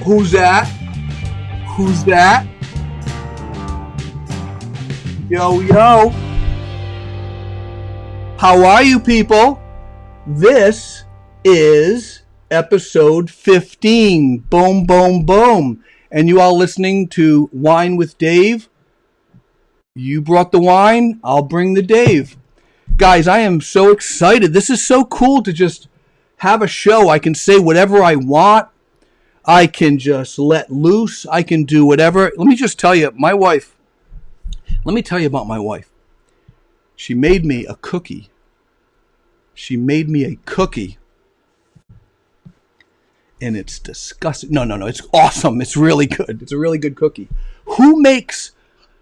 Who's that? Who's that? Yo, yo. How are you people? This is episode 15. Boom, boom, boom. And you all listening to Wine with Dave. You brought the wine, I'll bring the Dave. Guys, I am so excited. This is so cool to just have a show. I can say whatever I want. I can just let loose. I can do whatever. Let me just tell you, my wife. Let me tell you about my wife. She made me a cookie. She made me a cookie. And it's disgusting. No. It's awesome. It's really good. It's a really good cookie. Who makes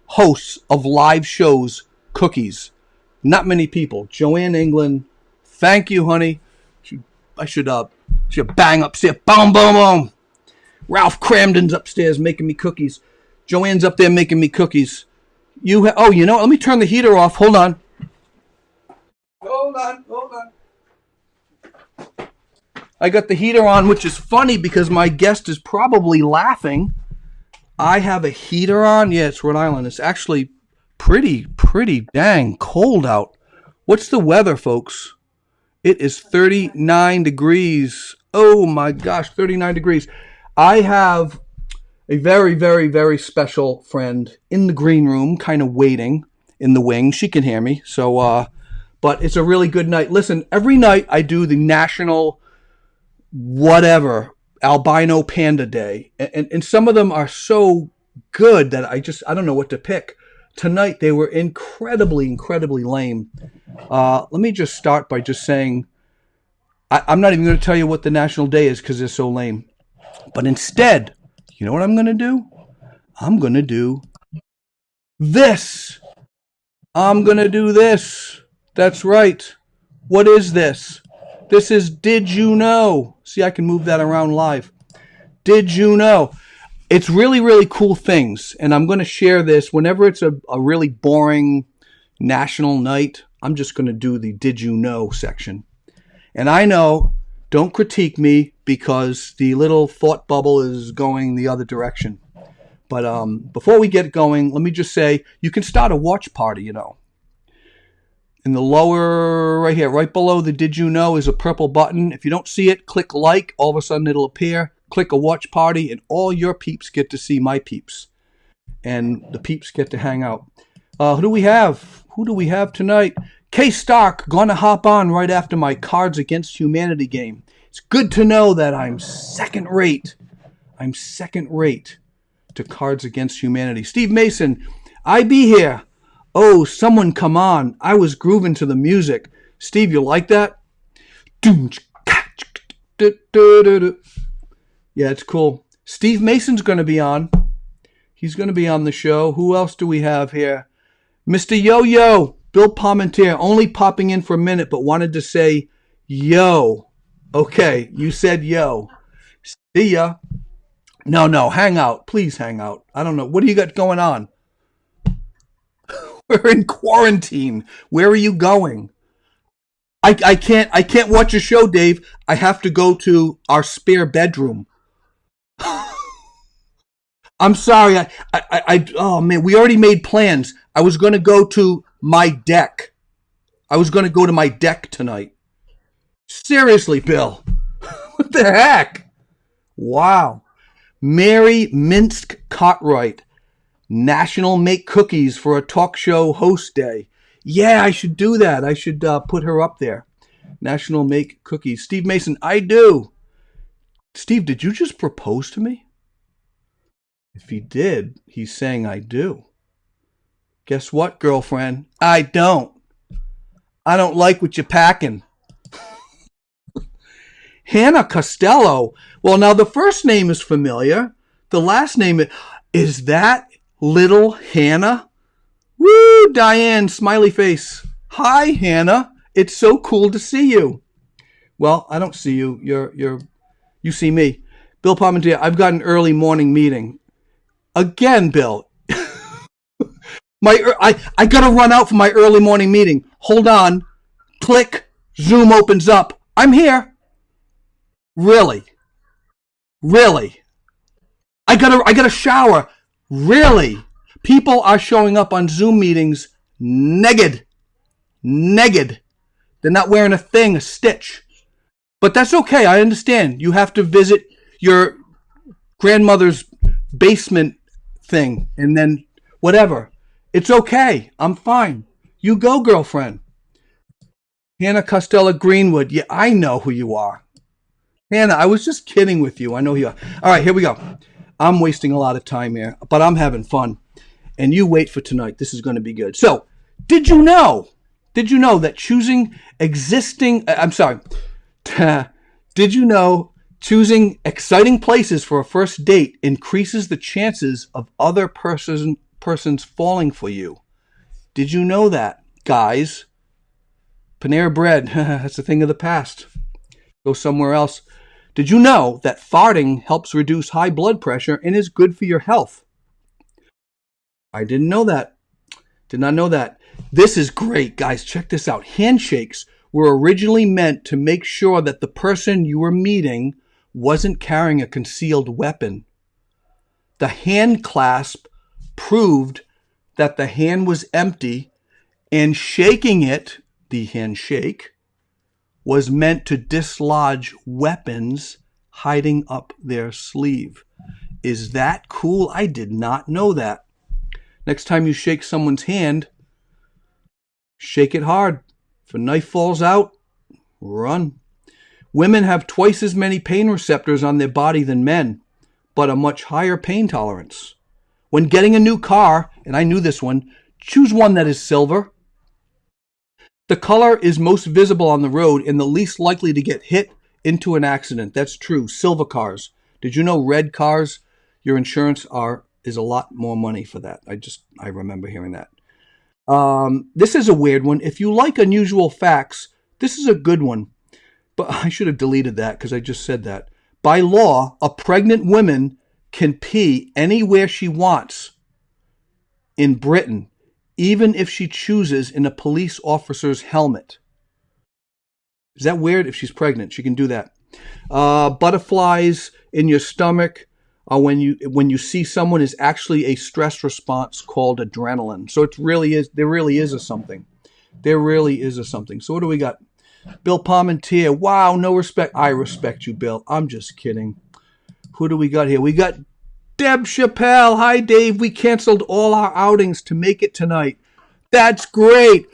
hosts of live shows cookies? Not many people. Joanne England. Thank you, honey. I should bang upstairs. Boom, boom, boom. Ralph Cramden's upstairs making me cookies. Joanne's up there making me cookies. You know what? Let me turn the heater off. Hold on. I got the heater on, which is funny because my guest is probably laughing. I have a heater on. Yeah, it's Rhode Island. It's actually pretty dang cold out. What's the weather, folks? It is 39 degrees. Oh my gosh, 39 degrees. I have a very, very, very special friend in the green room, kind of waiting in the wing. She can hear me. So, but it's a really good night. Listen, every night I do the national whatever albino panda day. And some of them are so good that I don't know what to pick. Tonight they were incredibly lame. Let me just start by just saying, I'm not even going to tell you what the national day is because they're so lame. But instead, you know what I'm going to do? I'm going to do this. I'm going to do this. That's right. What is this? This is Did You Know? See, I can move that around live. Did you know? It's really cool things. And I'm going to share this whenever it's a really boring national night. I'm just going to do the Did You Know section. And I know, don't critique me because the little thought bubble is going the other direction. But before we get going, let me just say, you can start a watch party, In the lower, right here, right below the Did You Know is a purple button. If you don't see it, click like. All of a sudden it'll appear. Click a watch party, and all your peeps get to see my peeps. And the peeps get to hang out. Who do we have? Who do we have tonight? Kay Stark, gonna hop on right after my Cards Against Humanity game. It's good to know that I'm second rate. I'm second rate to Cards Against Humanity. Steve Mason, I be here. Oh, someone come on. I was grooving to the music. Steve, you like that? Yeah, it's cool. Steve Mason's going to be on. He's going to be on the show. Who else do we have here? Mr. Yo-Yo, Bill Palmentier, only popping in for a minute, but wanted to say yo. Okay, you said yo. See ya. No, hang out. Please hang out. I don't know. What do you got going on? We're in quarantine. Where are you going? I can't watch a show, Dave. I have to go to our spare bedroom. I'm sorry. Oh man, we already made plans. I was going to go to my deck. I was going to go to my deck tonight. Seriously, Bill. What the heck? Wow. Mary Minsk Cartwright. National Make Cookies for a Talk Show Host Day. Yeah, I should do that. I should put her up there. National Make Cookies. Steve Mason, I do. Steve, did you just propose to me? If he did, he's saying I do. Guess what, girlfriend? I don't. I don't like what you're packing. Hannah Costello. Well, now the first name is familiar. The last name is that little Hannah? Woo, Diane, smiley face. Hi, Hannah. It's so cool to see you. Well, I don't see you. You see me. Bill Palmentier, I've got an early morning meeting. Again, Bill. I got to run out for my early morning meeting. Hold on. Click. Zoom opens up. I'm here. Really? I gotta shower. Really? People are showing up on Zoom meetings naked. Naked. They're not wearing a thing, a stitch. But that's okay. I understand. You have to visit your grandmother's basement thing and then whatever. It's okay. I'm fine. You go, girlfriend. Hannah Costello Greenwood. Yeah, I know who you are. Hannah, I was just kidding with you. I know who you are. All right, here we go. I'm wasting a lot of time here, but I'm having fun. And you wait for tonight. This is going to be good. So, did you know that choosing did you know choosing exciting places for a first date increases the chances of other persons falling for you? Did you know that, guys? Panera Bread, that's a thing of the past. Go somewhere else. Did you know that farting helps reduce high blood pressure and is good for your health? I didn't know that. Did not know that. This is great, guys. Check this out. Handshakes were originally meant to make sure that the person you were meeting wasn't carrying a concealed weapon. The hand clasp proved that the hand was empty, and shaking it, the handshake, was meant to dislodge weapons hiding up their sleeve. Is that cool? I did not know that. Next time you shake someone's hand, shake it hard. If a knife falls out, run. Women have twice as many pain receptors on their body than men, but a much higher pain tolerance. When getting a new car, and I knew this one, choose one that is silver. The color is most visible on the road and the least likely to get hit into an accident. That's true. Silver cars. Did you know red cars, your insurance is a lot more money for that? I remember hearing that. This is a weird one. If you like unusual facts, this is a good one. But I should have deleted that because I just said that. By law, a pregnant woman can pee anywhere she wants in Britain, even if she chooses in a police officer's helmet. Is that weird? If she's pregnant, she can do that. Butterflies in your stomach when you see someone is actually a stress response called adrenaline. So there really is a something. There really is a something. So what do we got? Bill Parmentier. Wow, no respect. I respect you, Bill. I'm just kidding. Who do we got here? We got Deb Chappelle. Hi, Dave. We canceled all our outings to make it tonight. That's great.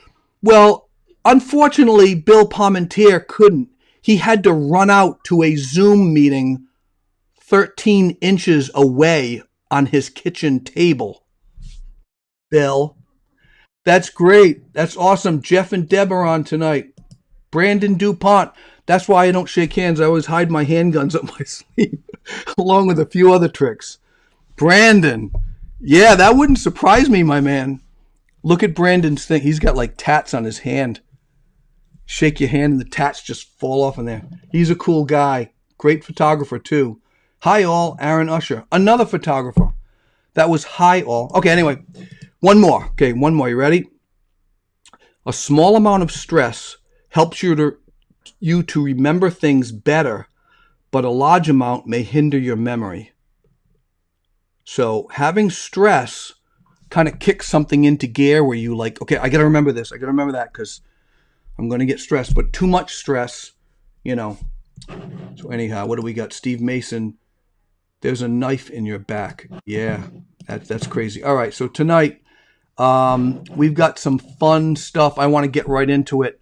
Well, unfortunately, Bill Parmentier couldn't. He had to run out to a Zoom meeting 13 inches away on his kitchen table. Bill, that's great. That's awesome. Jeff and Deb are on tonight. Brandon DuPont. That's why I don't shake hands. I always hide my handguns up my sleeve, along with a few other tricks. Brandon. Yeah, that wouldn't surprise me, my man. Look at Brandon's thing. He's got like tats on his hand. Shake your hand and the tats just fall off in there. He's a cool guy. Great photographer, too. Hi, all. Aaron Usher. Another photographer. That was hi, all. Okay, anyway. One more. Okay, one more. You ready? A small amount of stress helps you to remember things better, but a large amount may hinder your memory. So having stress kind of kicks something into gear where you like, okay, I got to remember this. I got to remember that because I'm going to get stressed. But too much stress, So anyhow, what do we got? Steve Mason. There's a knife in your back. Yeah, that's crazy. All right, so tonight we've got some fun stuff. I want to get right into it.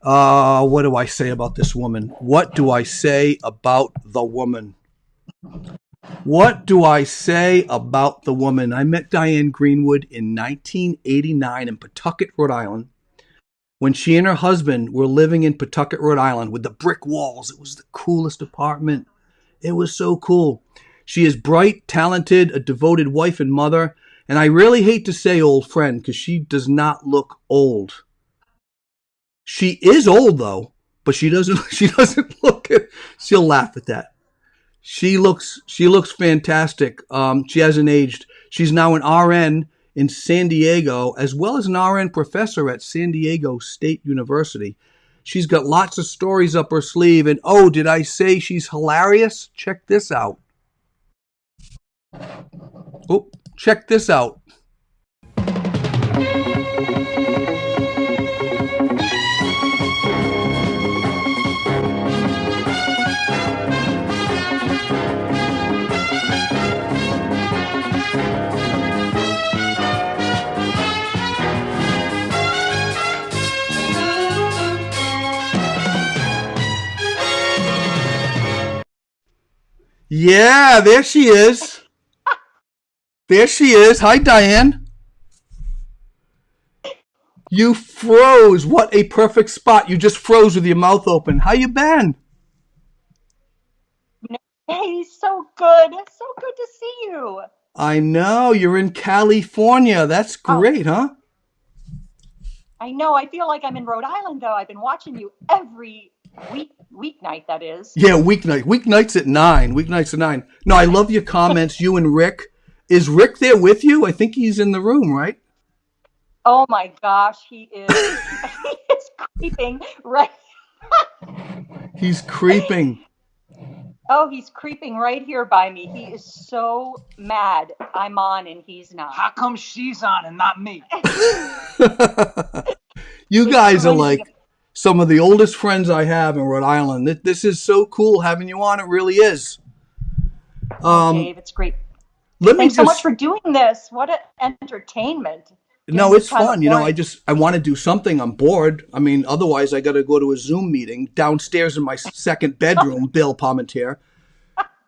What do I say about this woman? What do I say about the woman? What do I say about the woman? I met Diane Greenwood in 1989 in Pawtucket, Rhode Island. When she and her husband were living in Pawtucket, Rhode Island with the brick walls. It was the coolest apartment. It was so cool. She is bright, talented, a devoted wife and mother. And I really hate to say old friend because she does not look old. She is old though, but she doesn't look it. She'll laugh at that. She looks fantastic. She hasn't aged. She's now an RN in San Diego, as well as an RN professor at San Diego State University. She's got lots of stories up her sleeve. And oh, did I say she's hilarious? Check this out. Oh, check this out. Yeah, there she is. There she is. Hi, Diane. You froze. What a perfect spot. You just froze with your mouth open. How you been? Hey, so good. So good to see you. I know. You're in California. That's Oh, great, huh? I know. I feel like I'm in Rhode Island, though. I've been watching you every weeknight, that is. Yeah, weeknight. Weeknights at 9. Weeknights at 9. No, I love your comments. You and Rick. Is Rick there with you? I think he's in the room, right? Oh my gosh, he is he is creeping right. He's creeping. Oh, he's creeping right here by me. He is so mad I'm on and he's not. How come she's on and not me? You It's guys are going to be like some of the oldest friends I have in Rhode Island. This is so cool having you on. It really is. Oh, Um, Dave, it's great. let me Thanks so much just for doing this. What an entertainment during No, this it's time of fun. quarantine. I want to do something. I'm bored. I mean, otherwise I got to go to a Zoom meeting downstairs in my second bedroom. Bill Palmentier.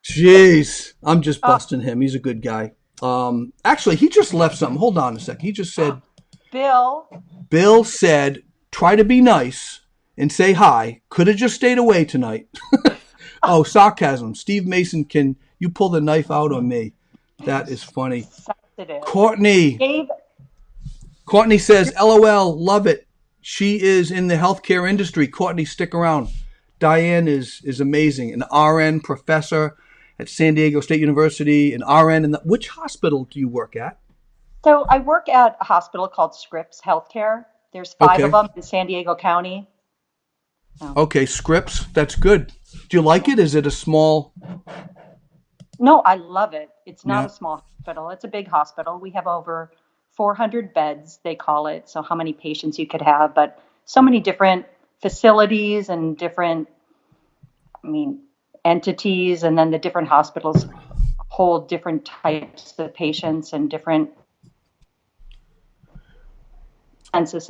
Jeez, I'm just Oh, busting him. He's a good guy. Actually, he just left something. Hold on a sec. He just said, Bill. Bill said, try to be nice and say hi. Could have just stayed away tonight. Oh, sarcasm. Steve Mason, can you pull the knife out on me? That is funny. Sensitive. Courtney. Dave, Courtney says, LOL, love it. She is in the healthcare industry. Courtney, stick around. Diane is amazing. An RN professor at San Diego State University, an RN in which hospital do you work at? so I work at a hospital called Scripps Healthcare. There's five of Okay. them in San Diego County. Oh. Okay, Scripps. That's good. Do you like it? Is it a small? No, I love it. It's not Yeah. a small hospital. It's a big hospital. We have over 400 beds, they call it. So how many patients you could have, but so many different facilities and different, I mean, entities, and then the different hospitals hold different types of patients and different census.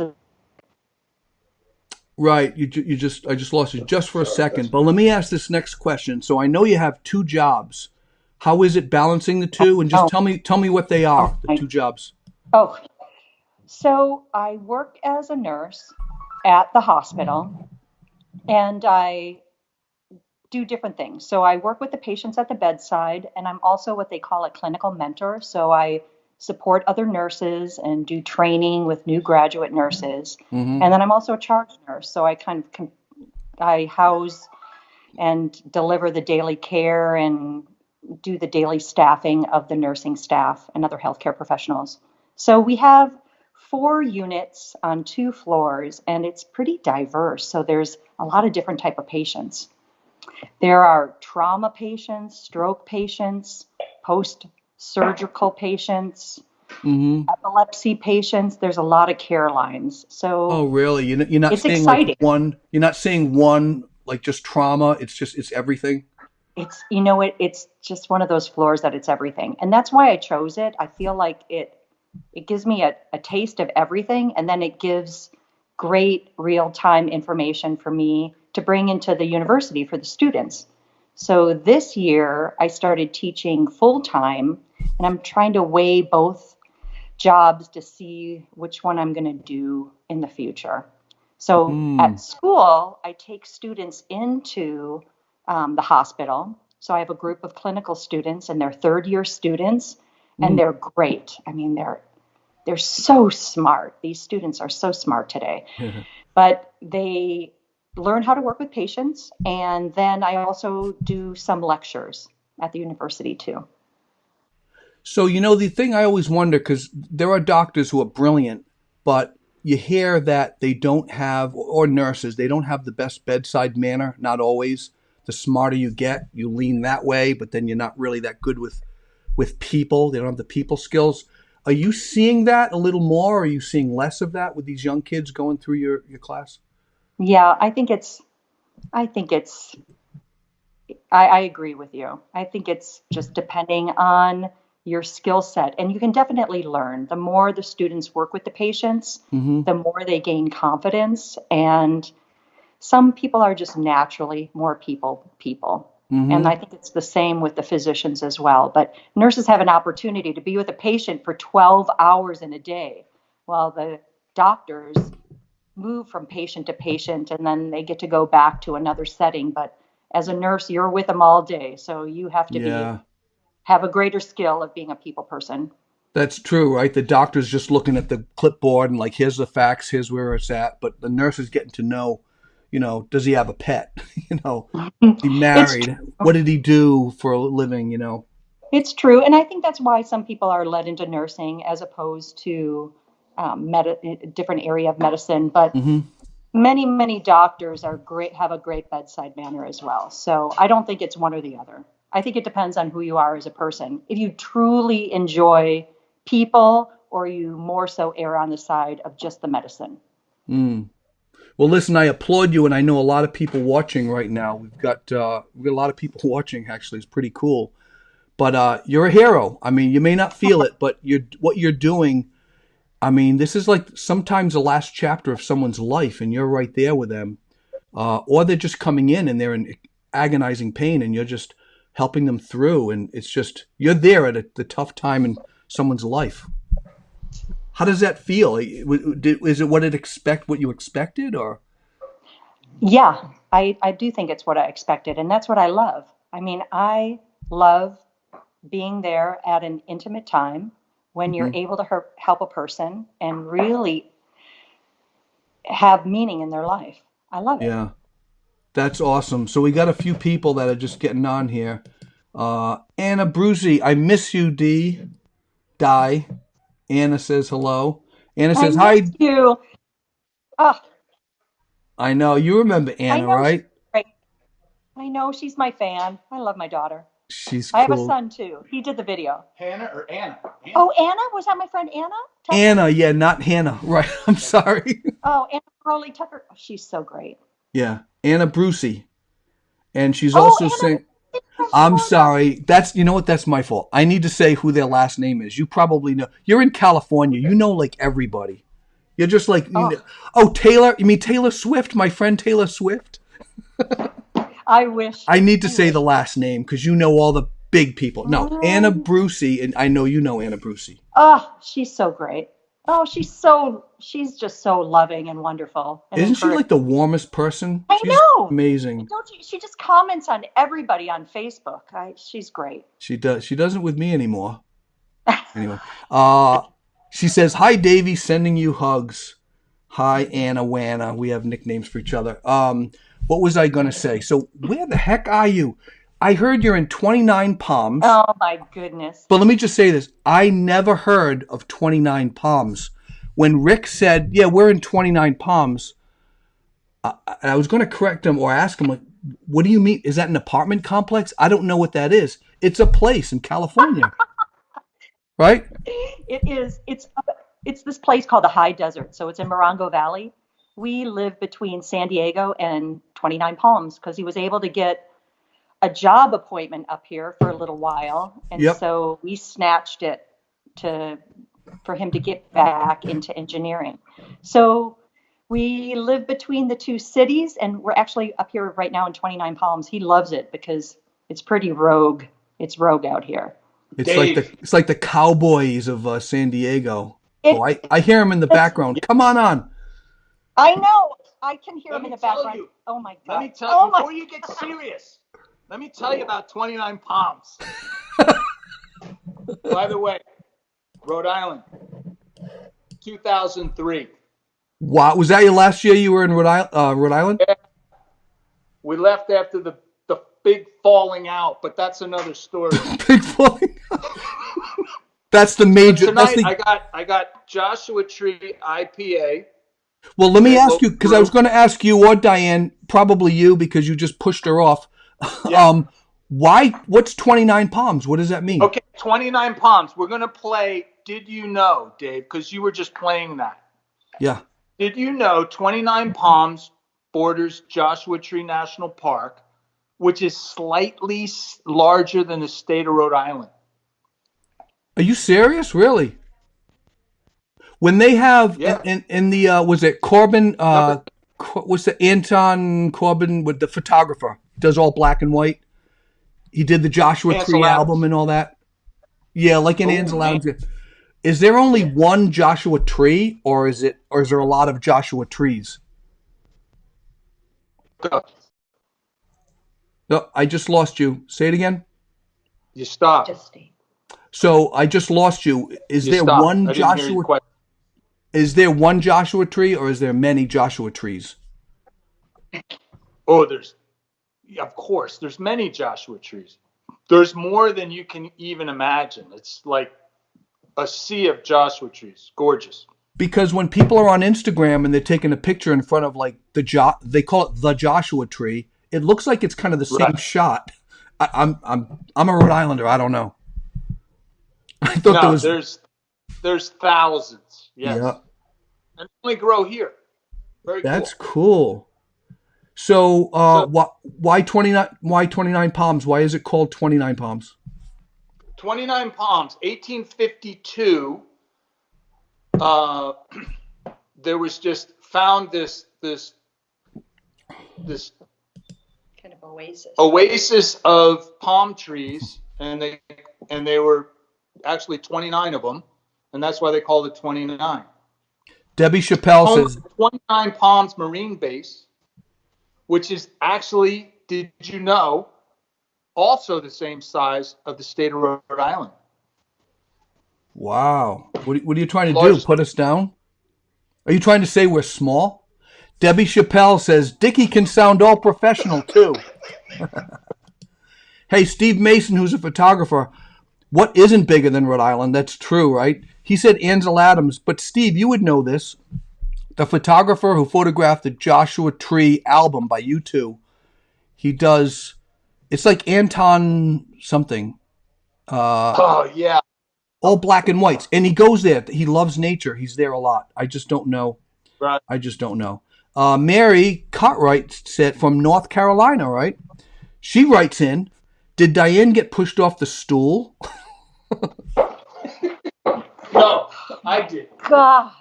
Right. I just lost you just for a second. But let me ask this next question. So I know you have two jobs. How is it balancing the two? And just Oh, tell me what they are, the my, two jobs. oh, so I work as a nurse at the hospital and I do different things. So I work with the patients at the bedside, and I'm also what they call a clinical mentor. So I support other nurses and do training with new graduate nurses. Mm-hmm. And then I'm also a charge nurse. So I kind of I house and deliver the daily care and do the daily staffing of the nursing staff and other healthcare professionals. So we have 4 units on 2 floors, and it's pretty diverse. So there's a lot of different type of patients. There are trauma patients, stroke patients, post-surgical patients, Mm-hmm. epilepsy patients. There's a lot of care lines. Oh, So really? You're not it's seeing like exciting. one. You're not seeing one like just trauma. It's everything. It's just one of those floors that it's everything. And that's why I chose it. I feel like it gives me a taste of everything, and then it gives great real-time information for me to bring into the university for the students. So this year I started teaching full time, and I'm trying to weigh both jobs to see which one I'm going to do in the future. So Hmm. at school, I take students into the hospital. So I have a group of clinical students, and they're third year students, and Mm. they're great. I mean, they're so smart. These students are so smart today, but they learn how to work with patients. And then I also do some lectures at the university too. So the thing I always wonder, because there are doctors who are brilliant, but you hear that they don't have, or nurses, they don't have the best bedside manner. Not always. The smarter you get, you lean that way, but then you're not really that good with with people. They don't have the people skills. Are you seeing that a little more? Or are you seeing less of that with these young kids going through your class? Yeah, I think it's, I agree with you. I think it's just depending on your skill set. And you can definitely learn. The more the students work with the patients, Mm-hmm. the more they gain confidence. And some people are just naturally more people. And Mm-hmm. I think it's the same with the physicians as well. But nurses have an opportunity to be with a patient for 12 hours in a day, while the doctors move from patient to patient and then they get to go back to another setting. But as a nurse, you're with them all day. So you have to Yeah. have a greater skill of being a people person. That's true, right? The doctor's just looking at the clipboard and like, here's the facts, here's where it's at. But the nurse is getting to know, does he have a pet? Is he It's married? What did he do for a living? It's true. And I think that's why some people are led into nursing as opposed to a different area of medicine. But Mm-hmm. many doctors are great, have a great bedside manner as well. So I don't think it's one or the other. I think it depends on who you are as a person. If you truly enjoy people, or you more so err on the side of just the medicine. Mm. Well, listen, I applaud you, and I know a lot of people watching right now. We've got a lot of people watching. Actually, it's pretty cool. But you're a hero. I mean, you may not feel it, but what you're doing. I mean, this is like sometimes the last chapter of someone's life, and you're right there with them. Or they're just coming in and they're in agonizing pain, and you're just helping them through. And it's just you're there at the tough time in someone's life. How does that feel? Is it what you expected, or? Yeah, I do think it's what I expected. And that's what I love. I mean, I love being there at an intimate time when you're Mhm. able to help a person and really have meaning in their life. I love it. Yeah, that's awesome. So we got a few people that are just getting on here. Anna Brucey, I miss you, Di. Anna says hello. Anna I says miss hi. you. Oh, I know you remember I Anna, know she's right? great. I know she's my fan. I love my daughter. She's I have a cool. son too. He did the video. Hannah or Anna? Anna. Oh, Anna? Was that my friend Anna Tucker? Anna, yeah, not Hannah. Right. I'm sorry. Oh, Anna Crowley Tucker. Oh, she's so great. Yeah, Anna Brucey, and she's Oh, also saying, Anna from "I'm Florida. sorry. That's my fault. I need to say who their last name is. You probably know. You're in California. You know like everybody. You're just like, Oh, oh, Taylor. You mean Taylor Swift? My friend Taylor Swift. I wish. I need to I say wish. the last name because you know all the big people. No, Anna Um, Brucey, and I know you know Anna Brucey. oh, she's so great. Oh, she's just so loving and wonderful and Isn't she encouraging. like the warmest person? I She's know. amazing. Don't you? She just comments on everybody on Facebook. She's great. She does. She doesn't with me anymore. Anyway, uh, she says, "Hi, Davey, sending you hugs." Hi, Anna Wana. We have nicknames for each other. What was I gonna say? So, where the heck are you? I heard you're in 29 Palms. Oh my goodness. But let me just say this: I never heard of 29 Palms. When Rick said, "Yeah, we're in 29 Palms," I was going to correct him or ask him, like, "What do you mean? Is that an apartment complex? I don't know what that is. It's a place in California, right?" It is. It's this place called the High Desert. So it's in Morongo Valley. We live between San Diego and 29 Palms because he was able to get a job appointment up here for a little while, and Yep. so we snatched it to for him to get back into engineering. So we live between the two cities, and we're actually up here right now in 29 Palms. He loves it because it's pretty rogue. It's rogue out here. Dave. It's like the Cowboys of San Diego. Oh, It, I hear him in the it's, background. Come on. I know. I can hear Let him in me the tell background. you. Oh my Let God. me tell Oh you, my. before you get serious, let me tell you about 29 Palms. By the way, Rhode Island, 2003. Wow, was that your last year you were in Rhode Island? Yeah, we left after the big falling out, but that's another story. Big falling. That's the But major. That's tonight the. I got Joshua Tree IPA, Well, let me okay, ask you local because I was brew. going to ask you or Diane, probably you because you just pushed her off. Yeah. um, Why? What's 29 Palms? What does that mean? Okay, 29 Palms. We're going to play Did You Know, Dave, because you were just playing that. Yeah. Did you know 29 Palms borders Joshua Tree National Park, which is slightly larger than the state of Rhode Island? Are you serious? Really? When they have Yeah. in the was it Corbin? Number, What's the Anton Corbin with the photographer? Does all black and white. He did the Joshua Ansel Tree album Adams. and all that. Yeah, like in Oh, Ansel man. Adams. Is there only one Joshua Tree, or is there a lot of Joshua trees? Go. No, I just lost you. Say it again. You stopped. Just stay. So I just lost you. Is You there stopped. one I didn't hear your Joshua? question. Is there one Joshua tree, or is there many Joshua trees? Oh, of course, there's many Joshua trees. There's more than you can even imagine. It's like a sea of Joshua trees. Gorgeous. Because when people are on Instagram and they're taking a picture in front of like they call it the Joshua tree. It looks like it's kind of the same Right. shot. I'm a Rhode Islander. I don't know. I thought there No, was. there's thousands. Yes. Yeah, And they only grow here. Very that's cool. cool. So, So why 29? Why 29 Palms? Why is it called 29 Palms? 29 Palms, 1852. There was just found this Kind of oasis. oasis of palm trees, and they were actually 29 of them, and that's why they called it 29. Debbie Chappelle Home says, of the 29 Palms Marine Base, which is actually, did you know, also the same size of the state of Rhode Island. "Wow, what are you trying to do? Largest. Put us down? Are you trying to say we're small?" Debbie Chappelle says, "Dickie can sound all professional too." Hey, Steve Mason, who's a photographer, what isn't bigger than Rhode Island? That's true, right? He said Ansel Adams, but Steve, you would know this. The photographer who photographed the Joshua Tree album by U2, he does, it's like Anton something, Oh, yeah. all black and whites. And he goes there. He loves nature. He's there a lot. I just don't know. Right. Mary Cartwright said from North Carolina, right? She writes in, did Diane get pushed off the stool? No, I did. Gosh.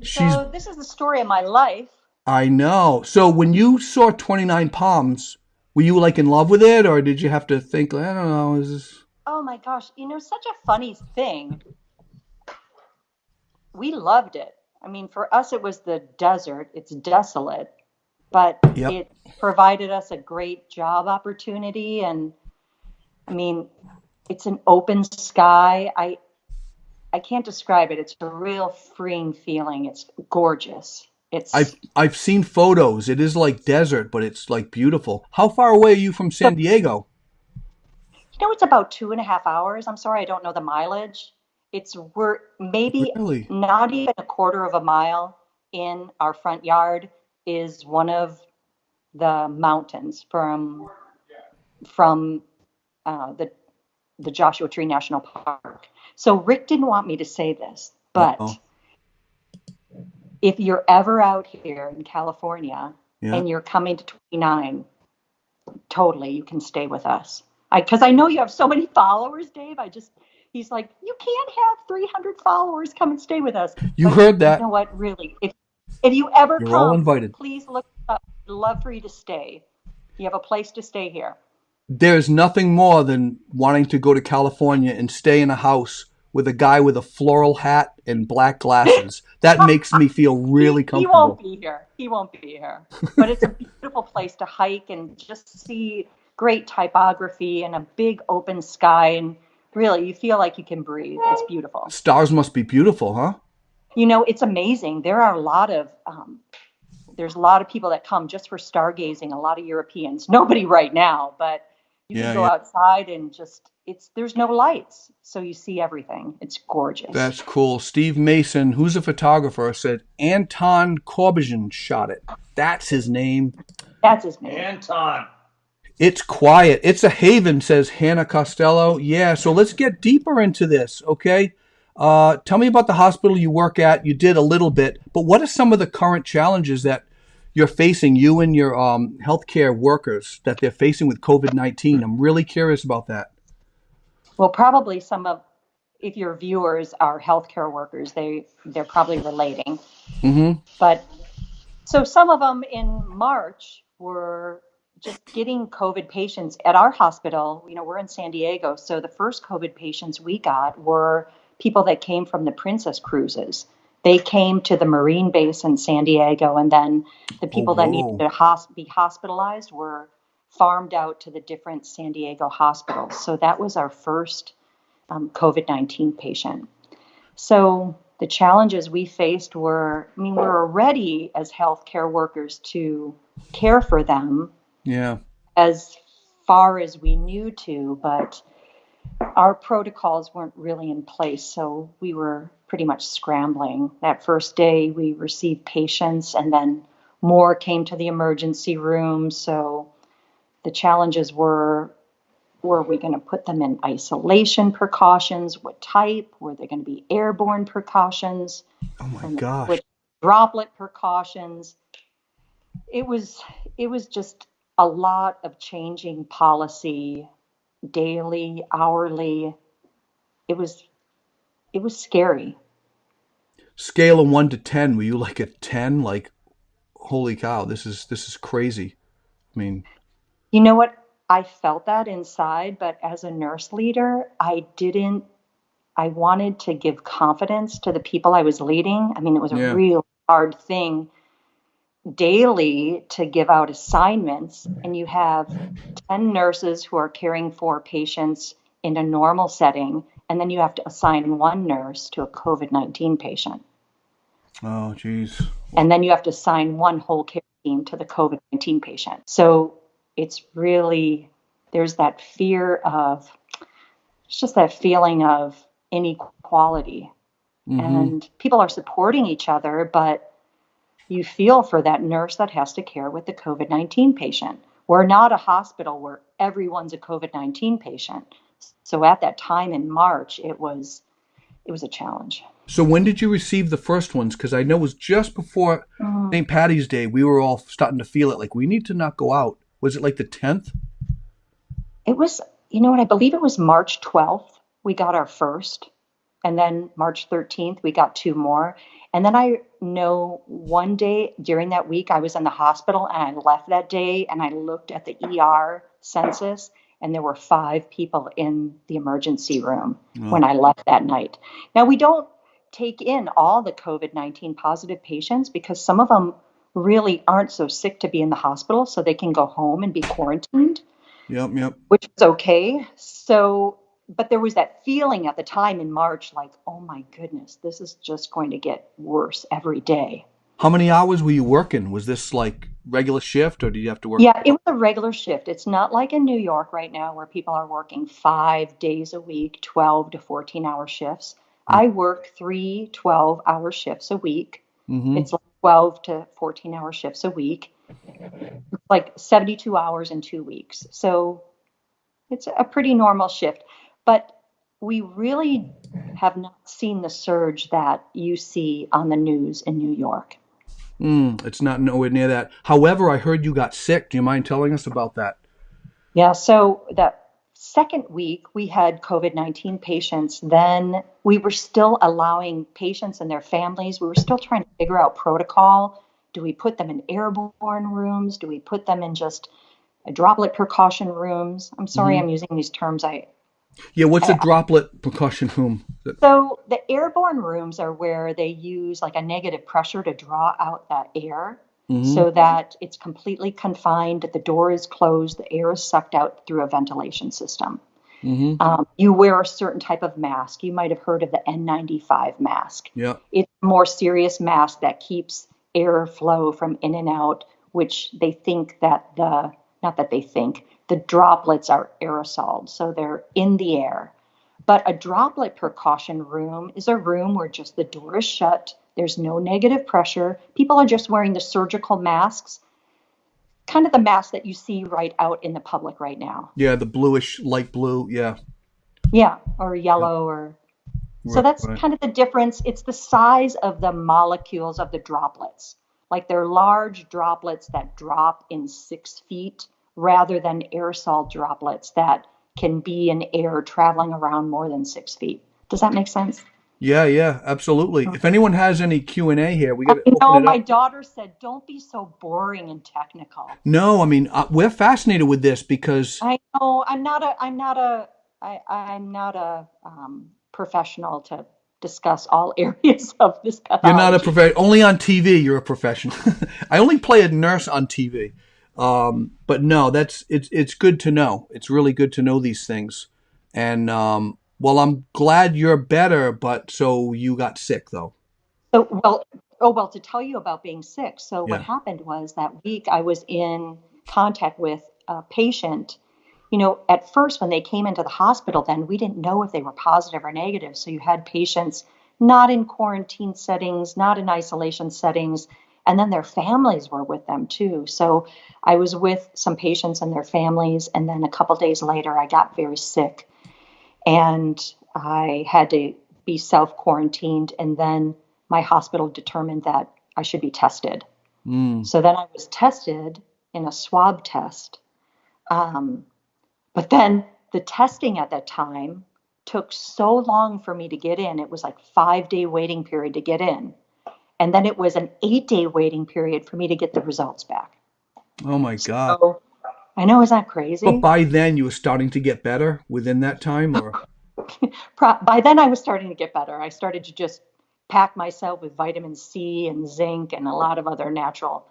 She's, So this is the story of my life. I know. So when you saw 29 Palms, were you like in love with it, or did you have to think, I don't know, is this... Oh my gosh, such a funny thing. We loved it. I mean, for us, it was the desert. It's desolate, but Yep. it provided us a great job opportunity. And I mean, it's an open sky. I can't describe it. It's a real freeing feeling. It's gorgeous. I've seen photos. It is like desert, but it's like beautiful. How far away are you from San Diego? It's about 2.5 hours. I'm sorry, I don't know the mileage. We're maybe Really? not even a quarter of a mile in our front yard is one of the mountains from the Joshua Tree National Park. So Rick didn't want me to say this, but Uh-oh. if you're ever out here in California Yeah. and you're coming to 29, totally, you can stay with us. Because I know you have so many followers, Dave. He's like, you can't have 300 followers come and stay with us. You But heard that. You know what? Really, if you ever You're all come, invited. please look up. I'd love for you to stay. You have a place to stay here. There's nothing more than wanting to go to California and stay in a house with a guy with a floral hat and black glasses. That makes me feel really He comfortable. won't be here. He won't be here. But it's a beautiful place to hike and just see great typography and a big open sky. And really, you feel like you can breathe. It's beautiful. Stars must be beautiful, huh? It's amazing. There's a lot of people that come just for stargazing, a lot of Europeans. Nobody right now, but you can go outside and there's no lights. So you see everything. It's gorgeous. That's cool. Steve Mason, who's a photographer, said Anton Corbijn shot it. That's his name. That's his name. Anton. It's quiet. It's a haven, says Hannah Costello. Yeah, so let's get deeper into this, okay? Tell me about the hospital you work at. You did a little bit, but what are some of the current challenges that you're facing, you and your healthcare workers, that they're facing with COVID-19? I'm really curious about that. Well, probably some of, if your viewers are healthcare workers, they're probably relating. Mm-hmm. But so some of them in March were just getting COVID patients at our hospital. You know, we're in San Diego, so the first COVID patients we got were people that came from the Princess cruises. They came to the Marine base in San Diego, and then the Oh, people that needed whoa. to be hospitalized were farmed out to the different San Diego hospitals. So that was our first COVID-19 patient. So the challenges we faced were, I mean, we're ready as healthcare workers to care for them Yeah. as far as we knew to, but our protocols weren't really in place. So we were pretty much scrambling. That first day we received patients and then more came to the emergency room. So the challenges were we going to put them in isolation precautions? What type? Were they going to be airborne precautions? Oh my And gosh. with droplet precautions? It was it was just a lot of changing policy daily, hourly. It was it was scary. Scale of 1 to 10. Were you like a 10? Like, holy cow, this is crazy. I mean, You know what? I felt that inside, but as a nurse leader, I didn't. I wanted to give confidence to the people I was leading. I mean, it was a yeah. real hard thing daily to give out assignments, and you have 10 nurses who are caring for patients in a normal setting, and then you have to assign one nurse to a COVID-19 patient. Oh, geez. And then you have to assign one whole care team to the COVID-19 patient. So it's really, there's that fear of, it's just that feeling of inequality. Mm-hmm. And people are supporting each other, but you feel for that nurse that has to care with the COVID-19 patient. We're not a hospital where everyone's a COVID-19 patient. So at that time in March, it was a challenge. So when did you receive the first ones? Because I know it was just before Mm. St. Patty's Day. We were all starting to feel it. Like we need to not go out. Was it like the 10th? It was, you know what, I believe it was March 12th we got our first, and then March 13th we got two more. And then I know one day during that week I was in the hospital and I left that day and I looked at the ER census and there were five people in the emergency room when Oh, I left that night. Now we don't take in all the COVID-19 positive patients because some of them really aren't so sick to be in the hospital, so they can go home and be quarantined, yep, yep. which was okay. So, but there was that feeling at the time in March, like, oh my goodness, this is just going to get worse every day. How many hours were you working? Was this like regular shift, or did you have to work? Yeah, it was a regular shift. It's not like in New York right now where people are working 5 days a week, 12 to 14-hour shifts. Yeah. I work three 12-hour shifts a week. Mm-hmm. It's like 12 to 14-hour shifts a week, like 72 hours in 2 weeks. So it's a pretty normal shift, but we really have not seen the surge that you see on the news in New York. It's not nowhere near that. However, I heard you got sick. Do you mind telling us about that? Yeah, so that second week we had COVID-19 patients. Then we were still allowing patients and their families, we were still trying to figure out protocol. Do we put them in airborne rooms? Do we put them in just droplet precaution rooms? I'm sorry Mm-hmm. I'm using these terms. Yeah. What's a I droplet percussion room? So the airborne rooms are where they use like a negative pressure to draw out that air Mm-hmm. so that it's completely confined, the door is closed, the air is sucked out through a ventilation system. Mm-hmm. You wear a certain type of mask. You might have heard of the N95 mask. Yeah. It's a more serious mask that keeps airflow from in and out, which they think that not that they think, the droplets are aerosols, so they're in the air. But a droplet precaution room is a room where just the door is shut, there's no negative pressure. People are just wearing the surgical masks kind of the mask that you see right out in the public right now. Yeah, the bluish, light blue. Yeah. Yeah, or Yeah. yellow or so Right. that's Right. kind of the difference. It's the size of the molecules of the droplets. Like they're large droplets that drop in 6 feet rather than aerosol droplets that can be in air traveling around more than 6 feet. Does that make sense? Yeah. Yeah. Absolutely. If anyone has any Q&A here, we got I to open know it my up. daughter said, don't be so boring and technical. No, I mean, we're fascinated with this because I know I'm not a professional to discuss all areas of this you're not a pathology. professional. Only on TV, you're a professional. I only play a nurse on TV. But no, it's good to know. It's really good to know these things. And well, I'm glad you're better, but so you got sick though. So, well, to tell you about being sick. So, what Yeah. happened was that week I was in contact with a patient. You know, at first, when they came into the hospital, then we didn't know if they were positive or negative. So, you had patients not in quarantine settings, not in isolation settings, and then their families were with them too. So, I was with some patients and their families. And then a couple days later, I got very sick and I had to be self quarantined. And then my hospital determined that I should be tested. Mm. So then I was tested in a swab test. Um, but then the testing at that time took so long for me to get in. It was like 5 day waiting period to get in. And then it was an 8 day waiting period for me to get the results back. Oh my God. So I know, isn't that But crazy? by then you were starting to get better within that time, or By then I was starting to get better. I started to just pack myself with vitamin C and zinc and a lot of other natural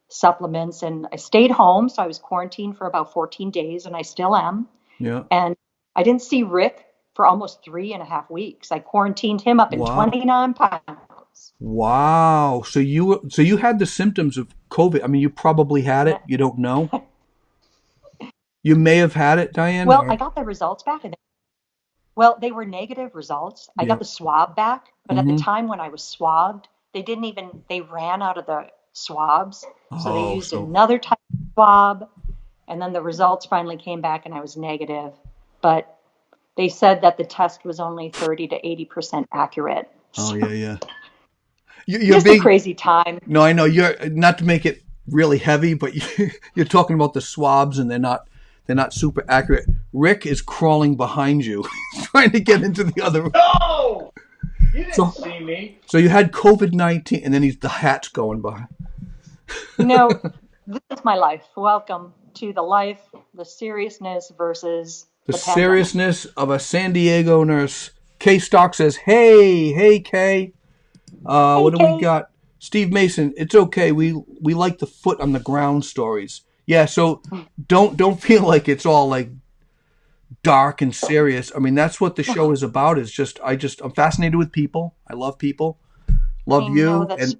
supplements. And I stayed home. So I was quarantined for about 14 days and I still am. yeah. And I didn't see Rick for almost 3.5 weeks. I quarantined him up in Wow. 29 pounds. Wow. So you had the symptoms of COVID. I mean, you probably had it. You don't know. You may have had it, Diane, Well, I or got the results back. Well, they were negative results. I yeah. got the swab back, but at the Mm-hmm. time when I was swabbed, they ran out of the swabs. So they Oh, used so another type of swab, and then the results finally came back and I was negative. But they said that the test was only 30 to 80% accurate. oh So yeah, yeah. You're just a being crazy time. no, I know you're not to make it really heavy, but you're talking about the swabs and they're not super accurate. Rick is crawling behind you, He's trying to get into the other room. No, you didn't So see me. so you had COVID-19, and then the hat's going by. You know, this is my life. Welcome to the life, the seriousness versus The the pandemic. seriousness of a San Diego nurse. Kay Stock says, "Hey, hey, Kay. Hey, What do we Kate. got?" Steve Mason, it's okay. We like the foot on the ground stories. Yeah, so don't feel like it's all like dark and serious. I mean, that's what the show is about. Is just I'm fascinated with people. I love people. I Love know you, that's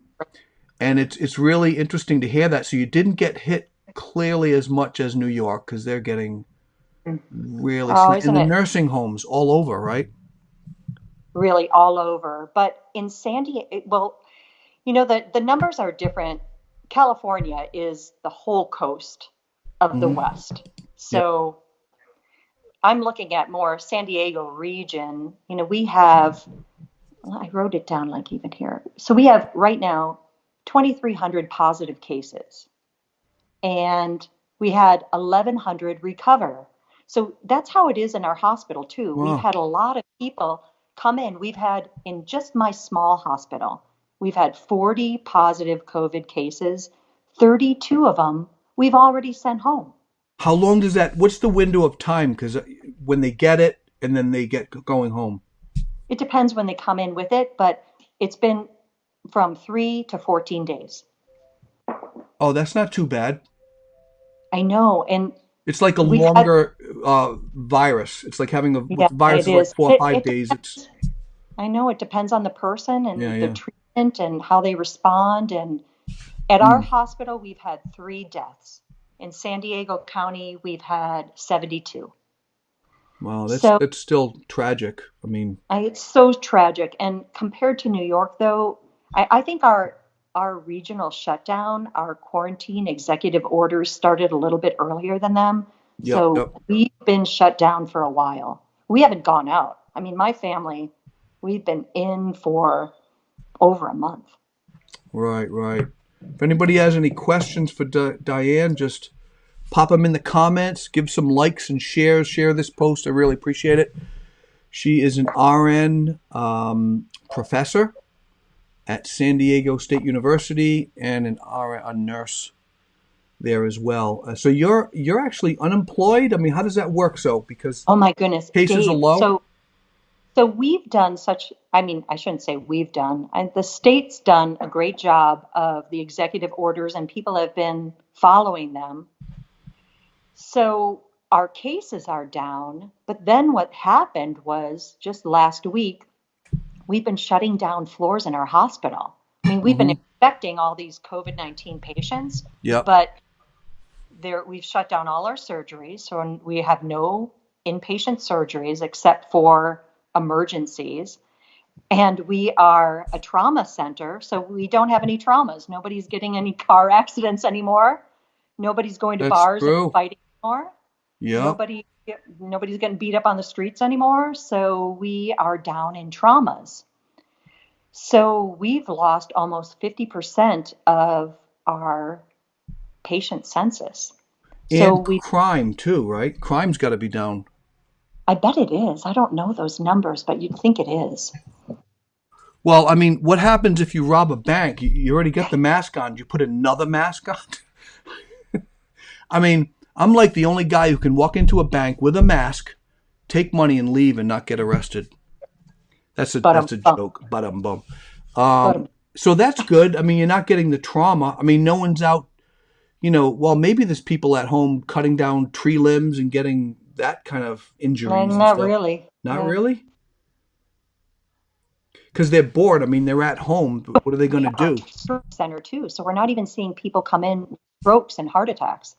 and it's really interesting to hear that. So you didn't get hit clearly as much as New York because they're getting really oh, in isn't the it nursing homes all over, right? really all over? But in San Diego, well, you know, the numbers are different. California is the whole coast of the Mm-hmm. West. Yep. So I'm looking at more San Diego region. You know, we have, well, I wrote it down like even here. So we have right now 2,300 positive cases, and we had 1,100 recover. So that's how it is in our hospital too. We've Wow. had a lot of people come in. We've had in just my small hospital, we've had 40 positive COVID cases. 32 of them we've already sent home. How long does that? What's the window of time? Because when they get it and then they get going home. It depends when they come in with it, but it's been from 3 to 14 days. Oh, that's not too bad. I know. And It's like a we've had, longer virus. It's like having with yeah, virus it is like is. 4 or 5 days. It's I know it depends on the person yeah, and the yeah. treatment and how they respond. And at our Hmm. hospital, we've had 3 deaths. In San Diego County, we've had 72. Wow, So that's still tragic. I mean, it's so tragic. And compared to New York, though, I think our our regional shutdown, our quarantine executive orders started a little bit earlier than them. Yep, So yep. we've been shut down for a while. We haven't gone out. I mean, my family, we've been in for over a month. Right, right. If anybody has any questions for Diane, just pop them in the comments. Give some likes and shares. Share this post. I really appreciate it. She is an RN professor at San Diego State University and an RN, a nurse there as well. So you're actually unemployed. I mean, how does that work? So because Oh my goodness, cases are Dave. low. So we've done such, I mean, I shouldn't say we've done, the state's done a great job of the executive orders and people have been following them. So our cases are down, but then what happened was just last week, we've been shutting down floors in our hospital. I mean, we've been expecting all these COVID-19 patients, Yep. but we've shut down all our surgeries. So we have no inpatient surgeries except for emergencies. And we are a trauma center, so we don't have any traumas. Nobody's getting any car accidents anymore. Nobody's going to That's bars and true. fighting anymore. Yep. Nobody's getting beat up on the streets anymore. So we are down in traumas. So we've lost almost 50% of our patient census. So And crime too, right? Crime's got to be down. I bet it is. I don't know those numbers, but you'd think it is. Well, I mean, what happens if you rob a bank? You already got the mask on. You put another mask on? I mean, I'm like the only guy who can walk into a bank with a mask, take money, and leave and not get arrested. That's a joke. Bum. So that's good. I mean, you're not getting the trauma. I mean, no one's out, well, maybe there's people at home cutting down tree limbs and getting that kind of injuries. Not and stuff. really. Not really? Because they're bored. I mean, they're at home. What are they going to do? Stroke center too. So we're not even seeing people come in with strokes and heart attacks.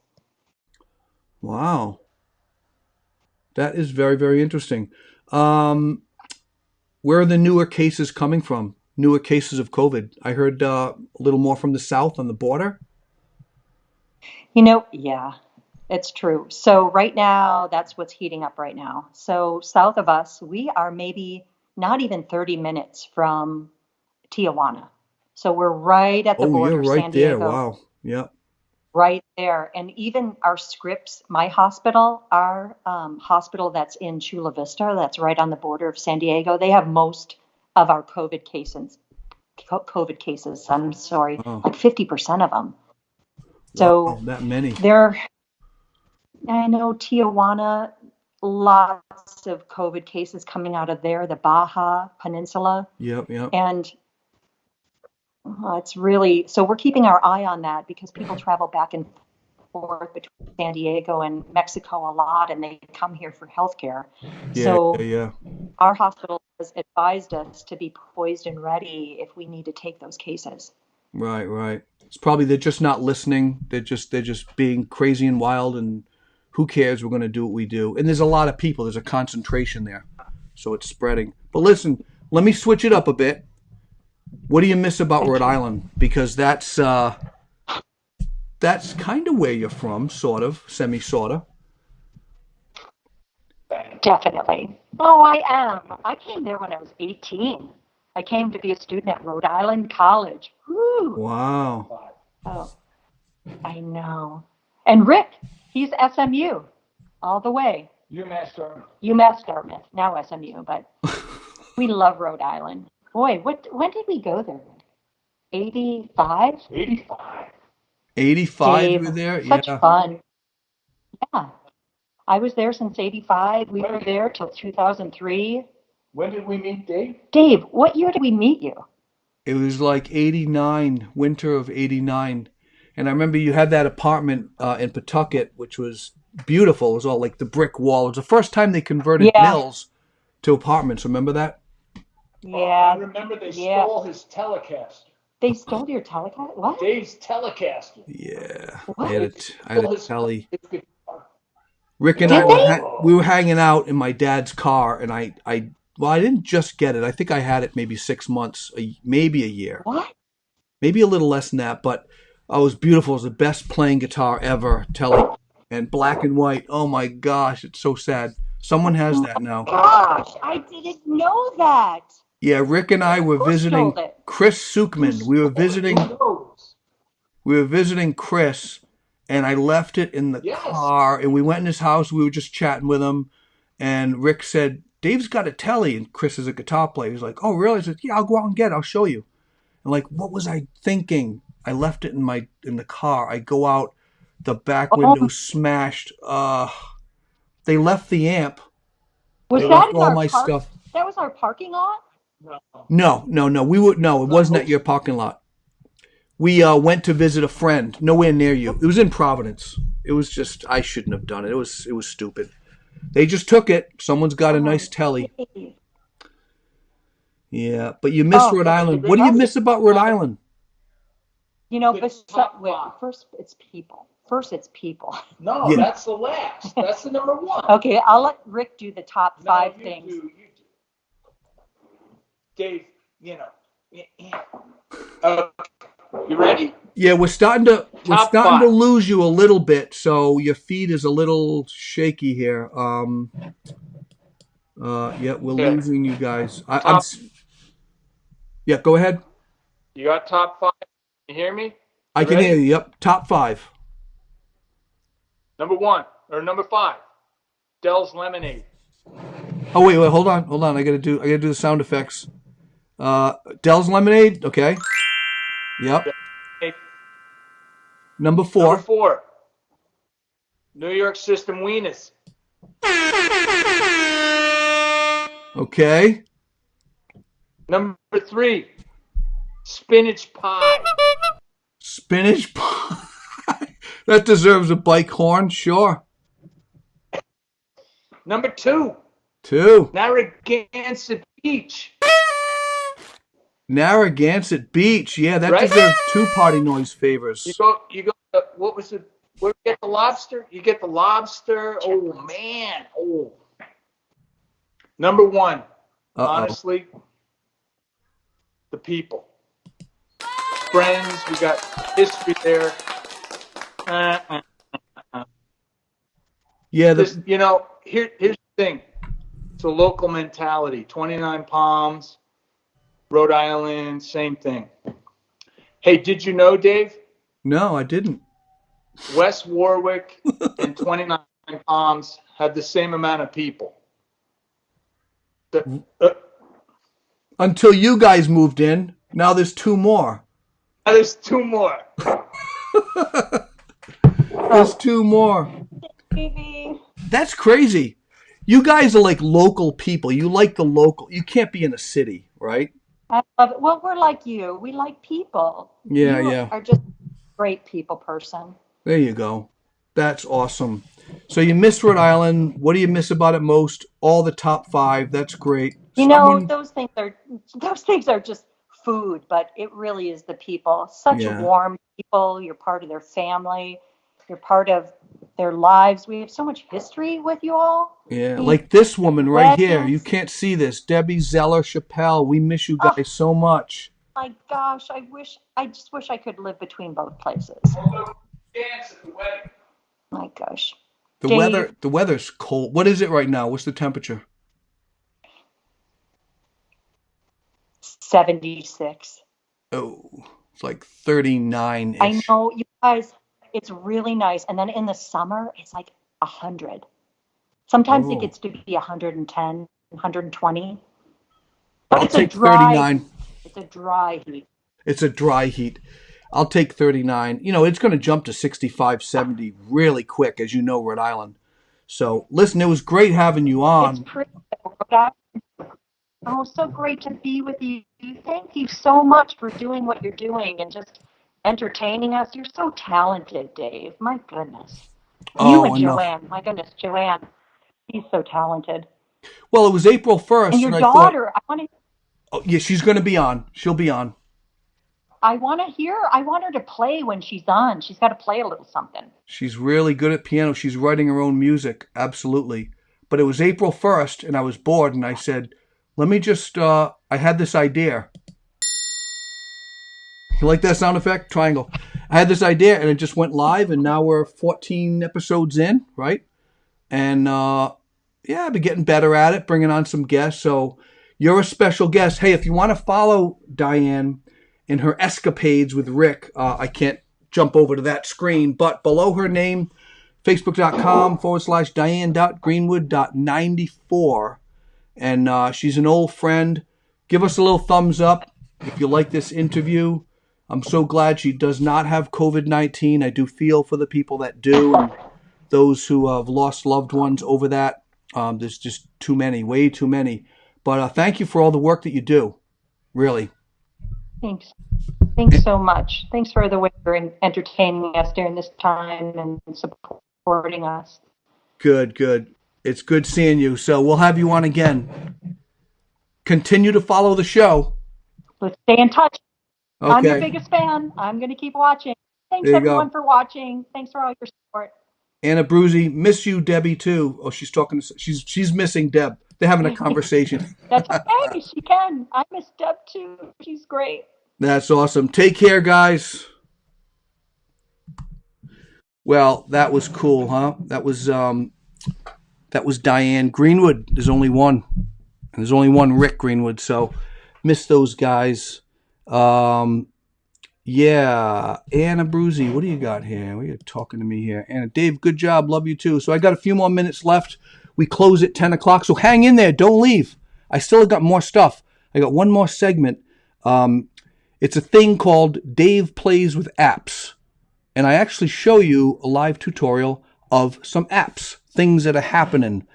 Wow. That is very, very interesting. Where are the newer cases coming from? Newer cases of COVID. I heard a little more from the south on the border. Yeah, it's true. So right now, that's what's heating up right now. So south of us, we are maybe not even 30 minutes from Tijuana. So we're right at the border, you're right San Diego. there. Wow. Yep. Right there. And even our scripts, my hospital, our hospital that's in Chula Vista, that's right on the border of San Diego, they have most of our COVID cases. I'm sorry, like 50% of them. So wow, that many. I know Tijuana, lots of COVID cases coming out of there, the Baja Peninsula. Yep. And it's really, so we're keeping our eye on that because people travel back and forth between San Diego and Mexico a lot, and they come here for healthcare. Yeah. Our hospital has advised us to be poised and ready if we need to take those cases. Right. It's probably they're just not listening. They're just being crazy and wild, and who cares? We're going to do what we do. And there's a lot of people. There's a concentration there, so it's spreading. But listen, let me switch it up a bit. What do you miss about Rhode Island? Because that's kind of where you're from, sort of, sort of. Definitely. Oh, I am. I came there when I was 18. I came to be a student at Rhode Island College. Woo! Wow. Oh, I know. And Rick, he's SMU all the way. UMass Dartmouth, now SMU, but we love Rhode Island. Boy, when did we go there? 85? 85 Dave, you were there? such Yeah. fun. Yeah. I was there since 85. We were there till 2003. When did we meet Dave? Dave, what year did we meet you? It was like 89, winter of 89. And I remember you had that apartment in Pawtucket, which was beautiful. It was all like the brick wall. It was the first time they converted mills to apartments. Remember that? Yeah. I remember they stole his Telecaster. They stole your Telecaster? What? Dave's Telecaster. Yeah. What? I had a telly. Rick and we were hanging out in my dad's car, and I didn't just get it. I think I had it maybe 6 months, maybe a year. What? maybe a little less than that, but it was beautiful. It was the best playing guitar ever, Telly, and black and white. Oh my gosh, it's so sad. Someone has that now. Gosh, I didn't know that. Yeah, Rick and I were Who stole visiting it? Chris Sukman. We were visiting. Who knows? We were visiting Chris, and I left it in the Yes. car. And we went in his house. We were just chatting with him, and Rick said, "Dave's got a Telly," and Chris is a guitar player. He's like, "Oh, really?" I said, "Yeah, I'll go out and get it. I'll show you." And like, what was I thinking? I left it in the car. I go out, the back window smashed. They left the amp. Was They that left in all our my park? stuff. That was our parking lot? No. No. It wasn't at your parking lot. We went to visit a friend, nowhere near you. It was in Providence. It was just, I shouldn't have done it. It was stupid. They just took it. Someone's got a nice Telly. Yeah, but you miss Rhode Island. What do you miss about Rhode Island? You know, The but top wait, five. first it's people. First it's people. No, Yeah. that's the last. That's the number one. Okay, I'll let Rick do the top No, five you things. do, you do. Dave, you know. You ready? Yeah, we're starting to Top five. lose you a little bit, so your feed is a little shaky here. Yeah, we're Okay. losing you guys. Top- Yeah, go ahead. You got top five? You hear me? I can ready? hear you. Yep, top 5. Number one or number 5. Dell's Lemonade. Oh wait, hold on. I gotta do the sound effects. Dell's Lemonade. Okay. Yep. Hey, Number 4. number 4. New York System Wieners. Okay. Number 3. Spinach pie. Spinach pie. That deserves a bike horn, sure. Number 2. 2. Narragansett Beach. Narragansett Beach. Yeah, that Right? deserves 2 party noise favors. You go. What was it? Where you get the lobster? You get the lobster. Oh man. Oh. Number 1. Uh-oh. Honestly, the people. Friends. We got history there. Yeah, Here's the thing. It's a local mentality. 29 Palms, Rhode Island, same thing. Hey, did you know, Dave? no, I didn't. West Warwick and 29 Palms had the same amount of people. Until you guys moved in. Now there's 2 more. There's 2 more. There's 2 more. Baby. That's crazy. You guys are like local people. You like the local. You can't be in a city, right? I love it. Well, we're like you. We like people. Yeah, You yeah. are just a great people person. There you go. That's awesome. So you miss Rhode Island. What do you miss about it most? All the top 5. That's great. You know, those things are just food, but it really is the people. Such Yeah. warm people. You're part of their family. You're part of their lives. We have so much history with you all. Yeah, like this woman right here. Yes. You can't see this. Debbie Zeller Chappelle. We miss you guys so much. My gosh, I just wish I could live between both places. Dance at the wedding. My gosh. The Dave. weather's cold. What is it right now? What's the temperature? 76. Oh, it's like 39-ish. I know, you guys, it's really nice. And then in the summer, it's like 100. Sometimes Oh. it gets to be 110, 120. I'll It's a take dry- 39. It's a dry heat. It's a dry heat. I'll take 39. You know, it's going to jump to 65, 70 really quick, as you know, Rhode Island. So, listen, it was great having you It's on. pretty. Oh, so great to be with you. Thank you so much for doing what you're doing and just entertaining us. You're so talented, Dave. My goodness. You and enough. Joanne. My goodness, Joanne. She's so talented. Well, it was April 1st. And your I daughter, thought, oh, yeah, she's going to be on. She'll be on. I want her to play when she's on. She's got to play a little something. She's really good at piano. She's writing her own music. Absolutely. But it was April 1st, and I was bored, and I said, let me just, I had this idea. You like that sound effect? Triangle. I had this idea and it just went live, and now we're 14 episodes in, right? And yeah, I've been getting better at it, bringing on some guests. So you're a special guest. Hey, if you want to follow Diane in her escapades with Rick, I can't jump over to that screen, but below her name, facebook.com/Diane.Greenwood.94. And she's an old friend. Give us a little thumbs up if you like this interview. I'm so glad she does not have COVID-19. I do feel for the people that do, and those who have lost loved ones over that. There's just too many, way too many. But thank you for all the work that you do, really. Thanks. Thanks so much. Thanks for the way you're entertaining us during this time and supporting us. Good, good. It's good seeing you. So we'll have you on again. Continue to follow the show. Let's stay in touch. Okay. I'm your biggest fan. I'm going to keep watching. Thanks, everyone, for watching. Thanks for all your support. Anna Bruzy, miss you, Debbie, too. Oh, she's talking to, she's missing Deb. They're having a conversation. That's okay. She can. I miss Deb, too. She's great. That's awesome. Take care, guys. Well, that was cool, huh? That was Diane Greenwood. There's only one. And there's only one Rick Greenwood, so miss those guys. Yeah, Anna Bruzy, what do you got here? What are you talking to me here? Anna, Dave, good job. Love you too. So I got a few more minutes left. We close at 10 o'clock, so hang in there. Don't leave. I still got more stuff. I got one more segment. It's a thing called Dave Plays with Apps. And I actually show you a live tutorial of some apps, things that are happening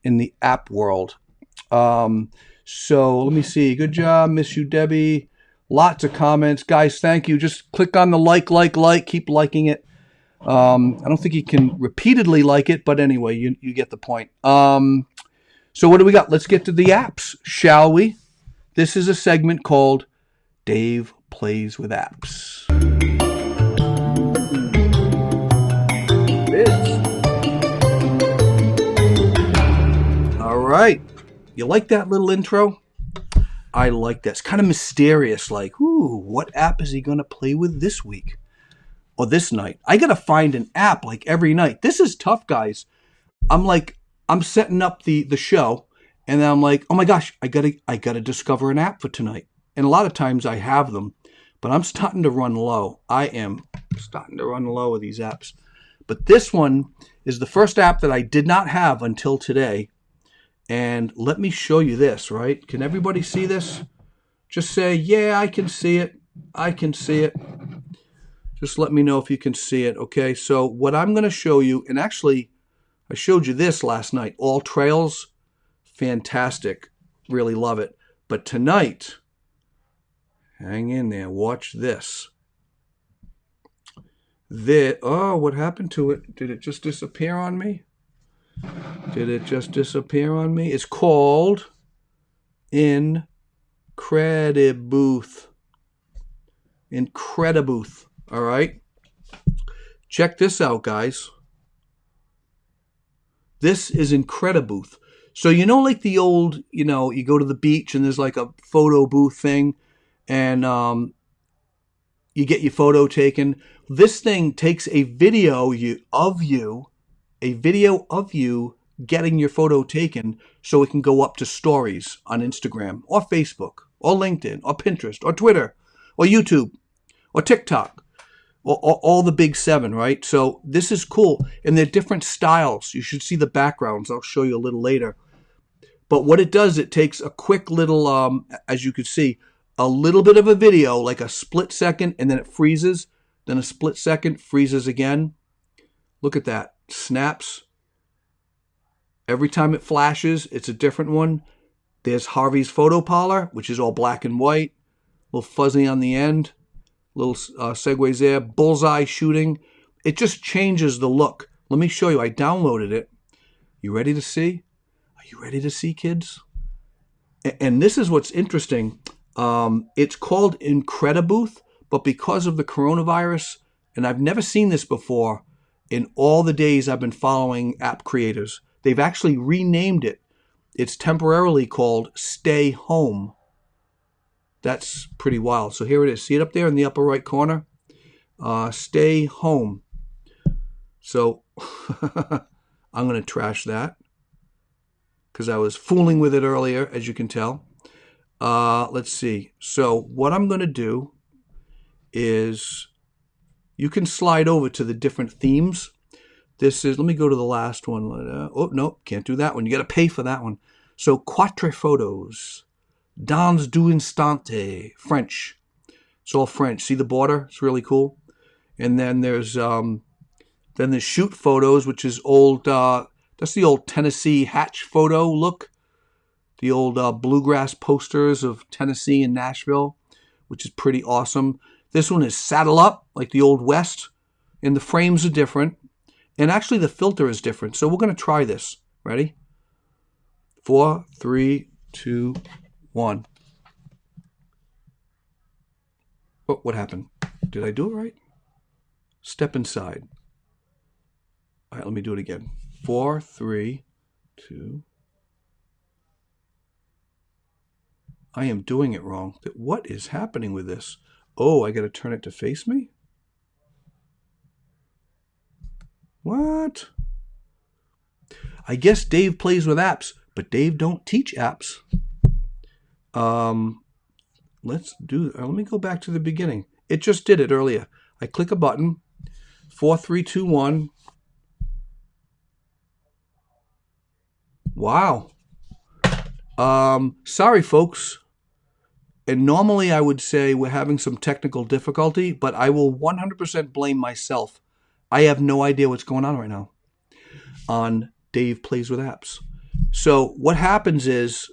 in the app world. So let me see. Good job. Miss you, Debbie. Lots of comments. Guys, thank you. Just click on the like. Keep liking it. I don't think you can repeatedly like it, but anyway, you get the point. So what do we got? Let's get to the apps, shall we? This is a segment called Dave Plays with Apps. All right. You like that little intro? I like that. It's kind of mysterious, like, ooh, what app is he going to play with this week or this night? I got to find an app like every night. This is tough, guys. I'm setting up the show, and then I'm like, oh my gosh, I gotta discover an app for tonight. And a lot of times I have them, but I'm starting to run low. I am starting to run low with these apps. But this one is the first app that I did not have until today. And let me show you this, right? Can everybody see this? Just say, yeah, I can see it. I can see it. Just let me know if you can see it, okay? So what I'm going to show you, and actually I showed you this last night, All Trails, fantastic. Really love it. But tonight, hang in there, watch this. Oh, what happened to it? Did it just disappear on me? Did it just disappear on me? It's called Incredibooth. Incredibooth. All right. Check this out, guys. This is Incredibooth. So, you know, like the old, you know, you go to the beach and there's like a photo booth thing and you get your photo taken. This thing takes a video of you getting your photo taken so it can go up to stories on Instagram or Facebook or LinkedIn or Pinterest or Twitter or YouTube or TikTok or all the big seven, right? So this is cool. And they're different styles. You should see the backgrounds. I'll show you a little later. But what it does, it takes a quick little, as you could see, a little bit of a video, like a split second, and then it freezes. Then a split second, freezes again. Look at that. Snaps. Every time it flashes, it's a different one. There's Harvey's photo parlor, which is all black and white. A little fuzzy on the end. Little segues there. Bullseye shooting. It just changes the look. Let me show you. I downloaded it. You ready to see? Are you ready to see, kids? And this is what's interesting. It's called Incredibooth, but because of the coronavirus, and I've never seen this before in all the days I've been following app creators, they've actually renamed it. It's temporarily called Stay Home. That's pretty wild. So here it is. See it up there in the upper right corner? Stay home. So I'm going to trash that because I was fooling with it earlier, as you can tell. Let's see. So what I'm going to do is you can slide over to the different themes. This is, let me go to the last one. Oh, no, can't do that one. You got to pay for that one. So, quatre photos. Dans du instante. French. It's all French. See the border? It's really cool. And then there's shoot photos, which is old, that's the old Tennessee Hatch photo look. The old bluegrass posters of Tennessee and Nashville, which is pretty awesome. This one is saddle up, like the old West. And the frames are different. And actually the filter is different. So we're going to try this. Ready? 4, 3, 2, 1. Oh, what happened? Did I do it right? Step inside. All right, let me do it again. 4, 3, 2. I am doing it wrong. What is happening with this? Oh, I got to turn it to face me? What? I guess Dave plays with apps, but Dave don't teach apps. Let's do. Let me go back to the beginning. It just did it earlier. I click a button. 4, 3, 2, 1. Wow. Sorry, folks. And normally I would say we're having some technical difficulty, but I will 100% blame myself. I have no idea what's going on right now on Dave Plays with Apps. So what happens is,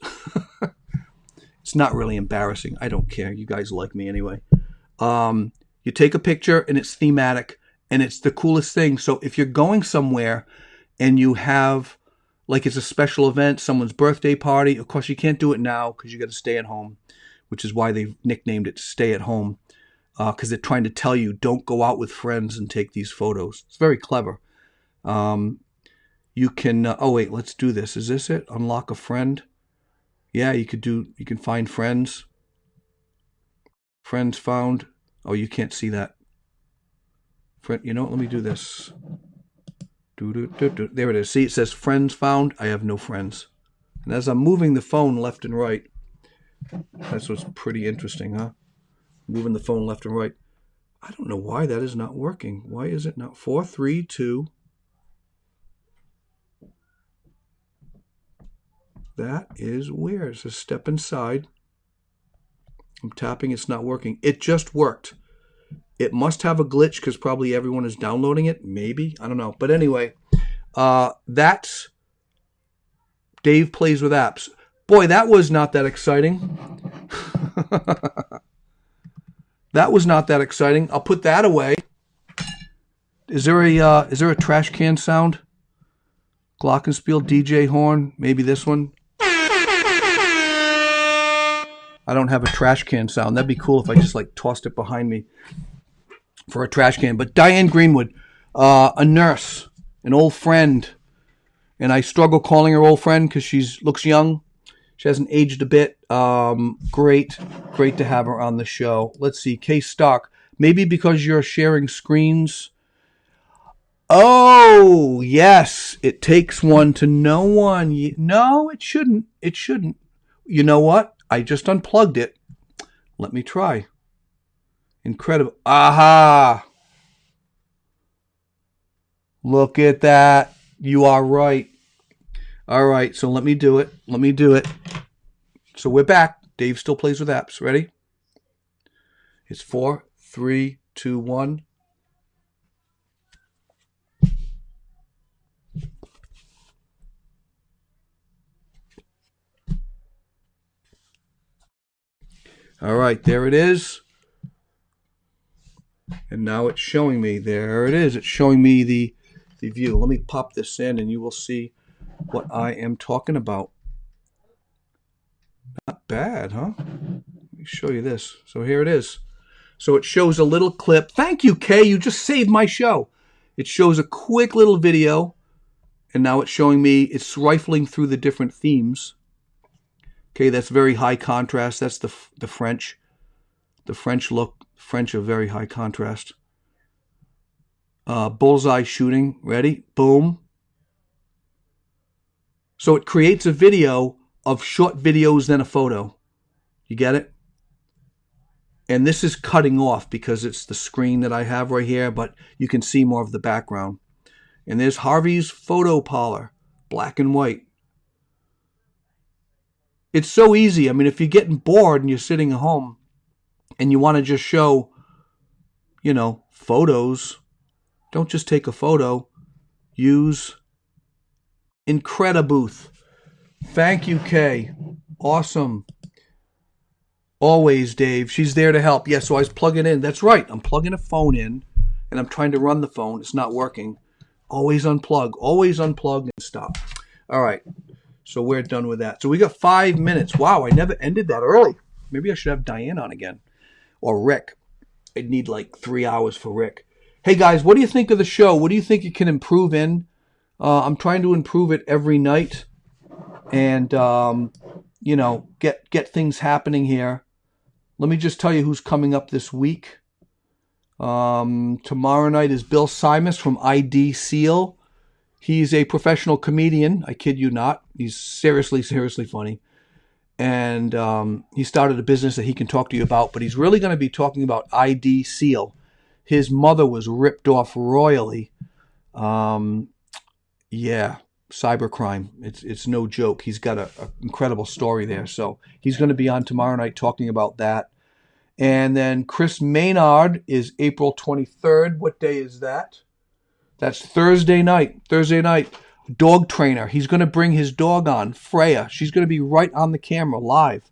it's not really embarrassing. I don't care. You guys like me anyway. You take a picture and it's thematic and it's the coolest thing. So if you're going somewhere and you have, like it's a special event, someone's birthday party, of course you can't do it now because you got to stay at home, which is why they've nicknamed it Stay at Home. Because they're trying to tell you, don't go out with friends and take these photos. It's very clever. You can, oh wait, let's do this. Is this it? Unlock a friend. Yeah, you can find friends. Friends found. Oh, you can't see that. Friend, you know what? Let me do this. There it is. See, it says friends found. I have no friends. And as I'm moving the phone left and right, that's what's pretty interesting, huh? Moving the phone left and right. I don't know why that is not working. Why is it not? 4, 3, 2. That is weird. It says step inside. I'm tapping. It's not working. It just worked. It must have a glitch because probably everyone is downloading it. Maybe. I don't know. But anyway, that's Dave Plays with Apps. Boy, that was not that exciting. That was not that exciting. I'll put that away. Is there a trash can sound? Glockenspiel, DJ horn, maybe this one. I don't have a trash can sound. That'd be cool if I just like tossed it behind me for a trash can. But Diane Greenwood, a nurse, an old friend, and I struggle calling her old friend because she looks young. She hasn't aged a bit. Great to have her on the show. Let's see, K-Stock. Maybe because you're sharing screens. Oh, yes. It takes one to know one. No, it shouldn't. It shouldn't. You know what? I just unplugged it. Let me try. Incredible. Aha! Look at that. You are right. All right, so let me do it. Let me do it. So we're back. Dave still plays with apps. Ready? It's 4, 3, 2, 1. All right, there it is. And now it's showing me. There it is. It's showing me the view. Let me pop this in and you will see what I am talking about. Not bad, huh? Let me show you this. So here it is. So it shows a little clip. Thank you, Kay. You just saved my show. It shows a quick little video. And now it's showing me, it's rifling through the different themes. Okay, that's very high contrast. That's the French. The French look. French are very high contrast. Bullseye shooting. Ready? Boom. So it creates a video of short videos, then a photo. You get it? And this is cutting off because it's the screen that I have right here, but you can see more of the background. And there's Harvey's photo parlor, black and white. It's so easy. I mean, if you're getting bored and you're sitting at home and you want to just show, photos, don't just take a photo. Use Incredibooth. Thank you, Kay. Awesome. Always, Dave. She's there to help. Yeah, so I was plugging in. That's right. I'm plugging a phone in, and I'm trying to run the phone. It's not working. Always unplug. Always unplug and stop. All right. So we're done with that. So we got 5 minutes. Wow, I never ended that early. Maybe I should have Diane on again. Or Rick. I'd need like 3 hours for Rick. Hey, guys, what do you think of the show? What do you think you can improve in? I'm trying to improve it every night. And, get things happening here. Let me just tell you who's coming up this week. Tomorrow night is Bill Simus from ID Seal. He's a professional comedian. I kid you not. He's seriously, seriously funny. And he started a business that he can talk to you about. But he's really going to be talking about ID Seal. His mother was ripped off royally. Cybercrime. It's no joke. He's got an incredible story there. So he's going to be on tomorrow night talking about that. And then Chris Maynard is April 23rd. What day is that? That's Thursday night. Dog trainer. He's going to bring his dog on, Freya. She's going to be right on the camera, live.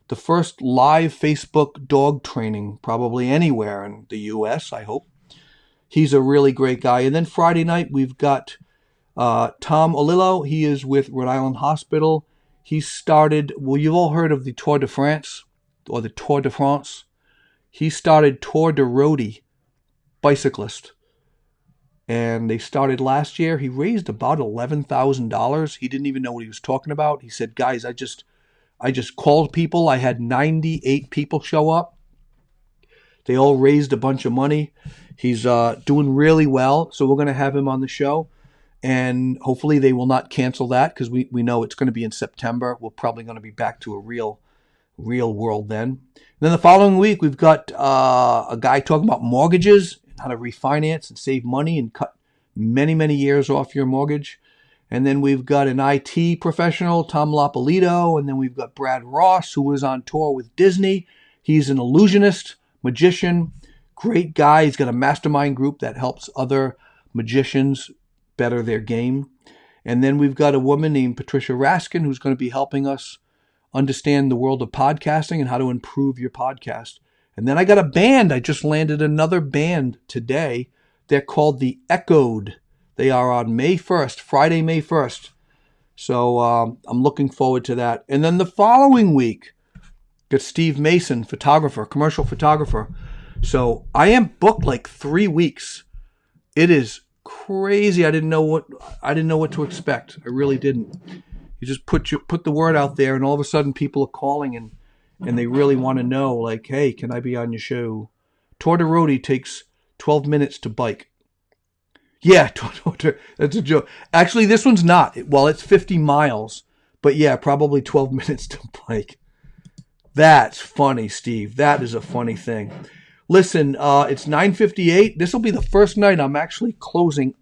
The first live Facebook dog training, probably anywhere in the U.S., I hope. He's a really great guy. And then Friday night, we've got Tom Olillo. He is with Rhode Island Hospital. He started, you've all heard of the Tour de France or the Tour de France. He started Tour de Rodi, bicyclist. And they started last year. He raised about $11,000. He didn't even know what he was talking about. He said, guys, I just called people. I had 98 people show up. They all raised a bunch of money. He's doing really well. So we're going to have him on the show. And hopefully they will not cancel that because we know it's going to be in September. We're probably going to be back to a real world then. And then the following week, we've got a guy talking about mortgages, how to refinance and save money and cut many, many years off your mortgage. And then we've got an IT professional, Tom Lapolito. And then we've got Brad Ross, who was on tour with Disney. He's an illusionist, magician, great guy. He's got a mastermind group that helps other magicians better their game. And then we've got a woman named Patricia Raskin, who's going to be helping us understand the world of podcasting and how to improve your podcast. And then I got a band. I just landed another band today. They're called The Echoed. They are on May 1st, Friday, May 1st. So I'm looking forward to that. And then the following week, got Steve Mason, photographer, commercial photographer. So I am booked like 3 weeks. It is crazy. I didn't know what to expect. I really didn't. You just put the word out there, and all of a sudden people are calling and they really want to know, like, hey, can I be on your show? Tour de Rodi takes 12 minutes to bike. Yeah, that's a joke. Actually, this one's not. Well, it's 50 miles, but yeah, probably 12 minutes to bike. That's funny, Steve. That is a funny thing. Listen, it's 9:58. This will be the first night I'm actually closing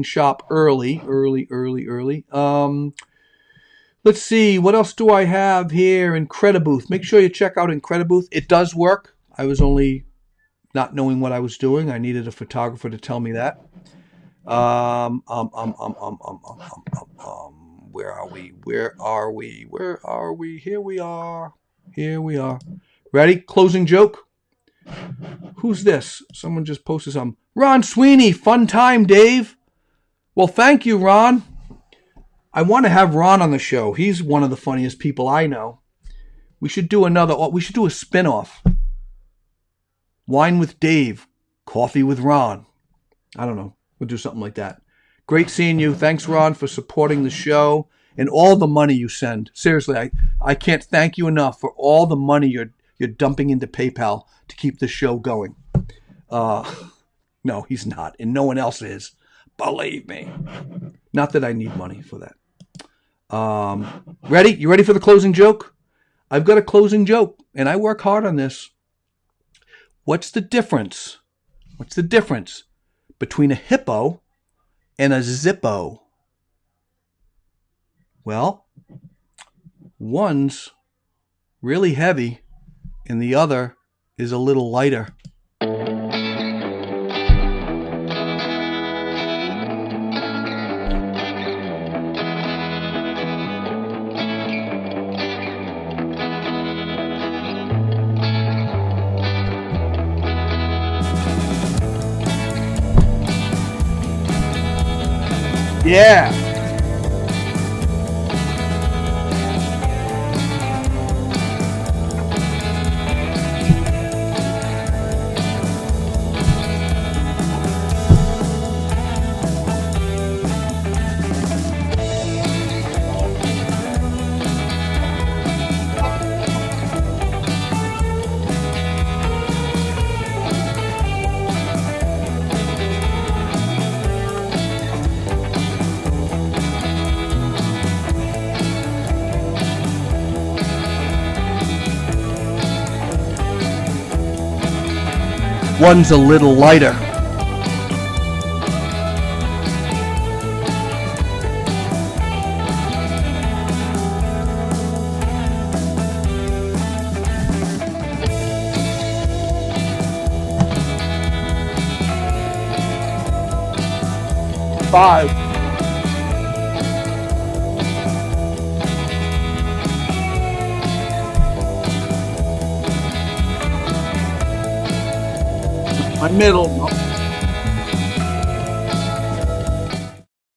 shop early. Let's see, what else do I have here? Incredibooth. Make sure you check out Incredibooth. It does work. I was only not knowing what I was doing. I needed a photographer to tell me that. Where are we? Here we are. Ready? Closing joke. Who's this? Someone just posted something. Ron Sweeney. Fun time, Dave. Well, thank you, Ron. I want to have Ron on the show. He's one of the funniest people I know. We should do a spin-off. Wine with Dave. Coffee with Ron. I don't know. We'll do something like that. Great seeing you. Thanks, Ron, for supporting the show. and all the money you send. Seriously, I can't thank you enough for all the money you're dumping into PayPal to keep the show going. No, he's not, and no one else is. Believe me. Not that I need money for that. Ready? You ready for the closing joke? I've got a closing joke, and I work hard on this. What's the difference? What's the difference between a hippo and a Zippo? Well, one's really heavy, and the other is a little lighter. Yeah. One's a little lighter. Five. My middle.